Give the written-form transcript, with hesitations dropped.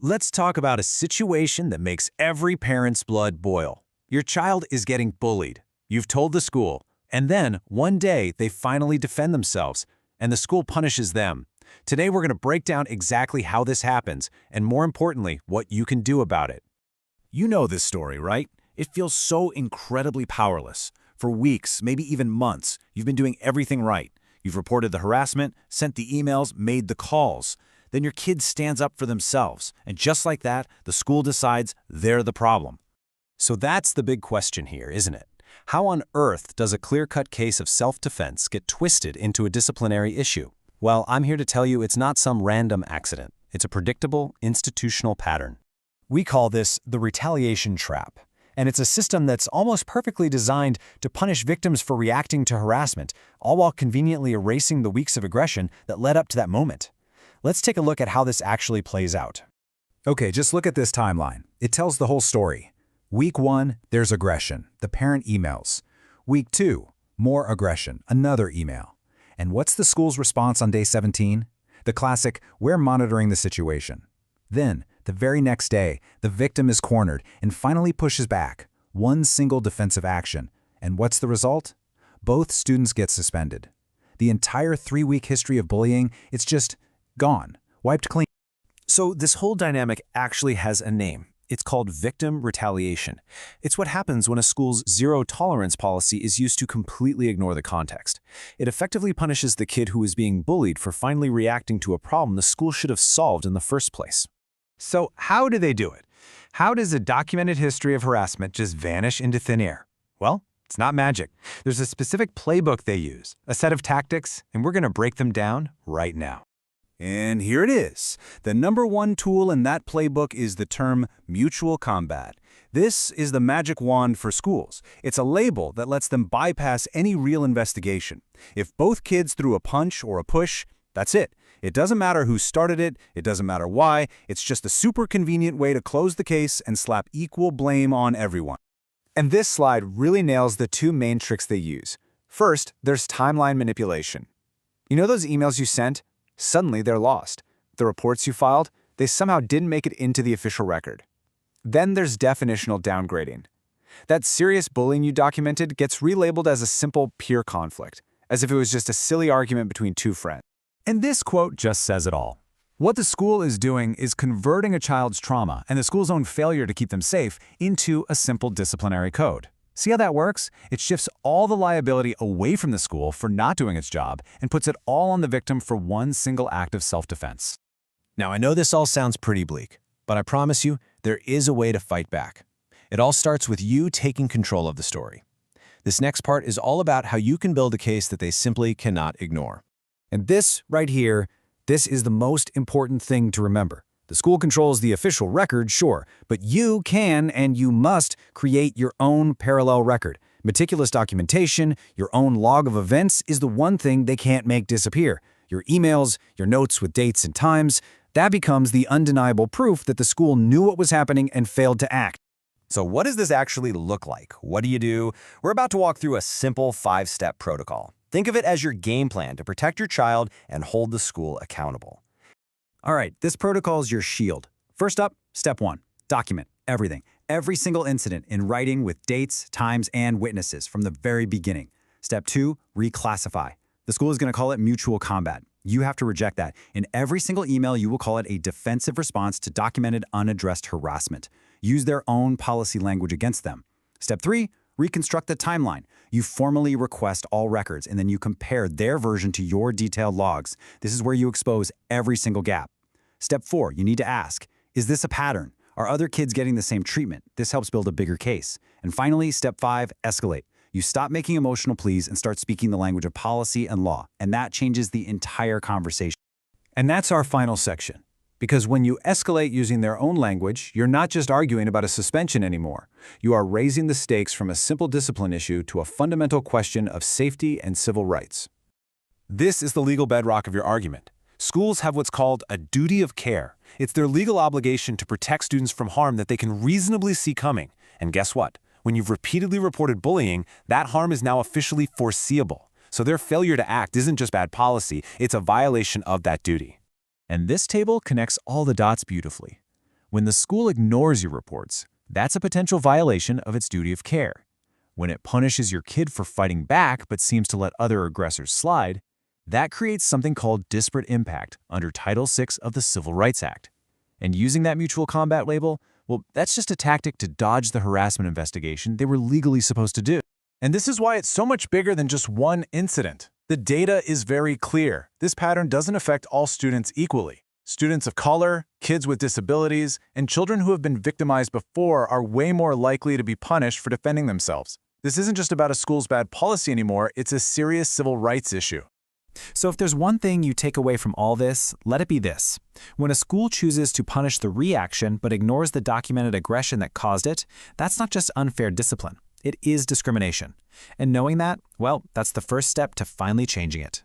Let's talk about a situation that makes every parent's blood boil. Your child is getting bullied. You've told the school, and then one day they finally defend themselves, and the school punishes them. Today we're going to break down exactly how this happens, and more importantly, what you can do about it. You know this story, right? It feels so incredibly powerless. For weeks, maybe even months, you've been doing everything right. You've reported the harassment, sent the emails, made the calls. Then your kid stands up for themselves, and just like that, the school decides they're the problem. So that's the big question here, isn't it? How on earth does a clear-cut case of self-defense get twisted into a disciplinary issue? Well, I'm here to tell you it's not some random accident. It's a predictable, institutional pattern. We call this the retaliation trap. And it's a system that's almost perfectly designed to punish victims for reacting to harassment, all while conveniently erasing the weeks of aggression that led up to that moment. Let's take a look at how this actually plays out. Okay, just look at this timeline. It tells the whole story. Week 1, there's aggression. The parent emails. Week 2, more aggression. Another email. And what's the school's response on day 17? The classic, we're monitoring the situation. Then, the very next day, the victim is cornered and finally pushes back. One single defensive action. And what's the result? Both students get suspended. The entire 3-week history of bullying, it's just gone, wiped clean. So this whole dynamic actually has a name. It's called victim retaliation. It's what happens when a school's zero-tolerance policy is used to completely ignore the context. It effectively punishes the kid who is being bullied for finally reacting to a problem the school should have solved in the first place. So how do they do it? How does a documented history of harassment just vanish into thin air? Well, it's not magic. There's a specific playbook they use, a set of tactics, and we're going to break them down right now. And here it is. The number one tool in that playbook is the term mutual combat. This is the magic wand for schools. It's a label that lets them bypass any real investigation. If both kids threw a punch or a push, that's it. It doesn't matter who started it, it doesn't matter why, it's just a super convenient way to close the case and slap equal blame on everyone. And this slide really nails the two main tricks they use. First, there's timeline manipulation. You know those emails you sent? Suddenly they're lost. The reports you filed, they somehow didn't make it into the official record. Then there's definitional downgrading. That serious bullying you documented gets relabeled as a simple peer conflict, as if it was just a silly argument between two friends. And this quote just says it all. What the school is doing is converting a child's trauma and the school's own failure to keep them safe into a simple disciplinary code. See how that works? It shifts all the liability away from the school for not doing its job and puts it all on the victim for one single act of self-defense. Now, I know this all sounds pretty bleak, but I promise you, there is a way to fight back. It all starts with you taking control of the story. This next part is all about how you can build a case that they simply cannot ignore. And this right here, this is the most important thing to remember. The school controls the official record, sure, but you can and you must create your own parallel record. Meticulous documentation, your own log of events is the one thing they can't make disappear. Your emails, your notes with dates and times, that becomes the undeniable proof that the school knew what was happening and failed to act. So what does this actually look like? What do you do? We're about to walk through a simple 5-step protocol. Think of it as your game plan to protect your child and hold the school accountable. All right, this protocol is your shield. First up, step 1, document everything. Every single incident in writing with dates, times, and witnesses from the very beginning. Step 2, reclassify. The school is going to call it mutual combat. You have to reject that. In every single email, you will call it a defensive response to documented unaddressed harassment. Use their own policy language against them. Step 3, reconstruct the timeline. You formally request all records, and then you compare their version to your detailed logs. This is where you expose every single gap. Step 4, you need to ask, is this a pattern? Are other kids getting the same treatment? This helps build a bigger case. And finally, step 5, escalate. You stop making emotional pleas and start speaking the language of policy and law, and that changes the entire conversation. And that's our final section. Because when you escalate using their own language, you're not just arguing about a suspension anymore. You are raising the stakes from a simple discipline issue to a fundamental question of safety and civil rights. This is the legal bedrock of your argument. Schools have what's called a duty of care. It's their legal obligation to protect students from harm that they can reasonably see coming. And guess what? When you've repeatedly reported bullying, that harm is now officially foreseeable. So their failure to act isn't just bad policy, it's a violation of that duty. And this table connects all the dots beautifully. When the school ignores your reports, that's a potential violation of its duty of care. When it punishes your kid for fighting back but seems to let other aggressors slide, that creates something called disparate impact under Title VI of the Civil Rights Act. And using that mutual combat label, well, that's just a tactic to dodge the harassment investigation they were legally supposed to do. And this is why it's so much bigger than just one incident. The data is very clear. This pattern doesn't affect all students equally. Students of color, kids with disabilities, and children who have been victimized before are way more likely to be punished for defending themselves. This isn't just about a school's bad policy anymore, it's a serious civil rights issue. So if there's one thing you take away from all this, let it be this. When a school chooses to punish the reaction but ignores the documented aggression that caused it, that's not just unfair discipline. It is discrimination. And knowing that, well, that's the first step to finally changing it.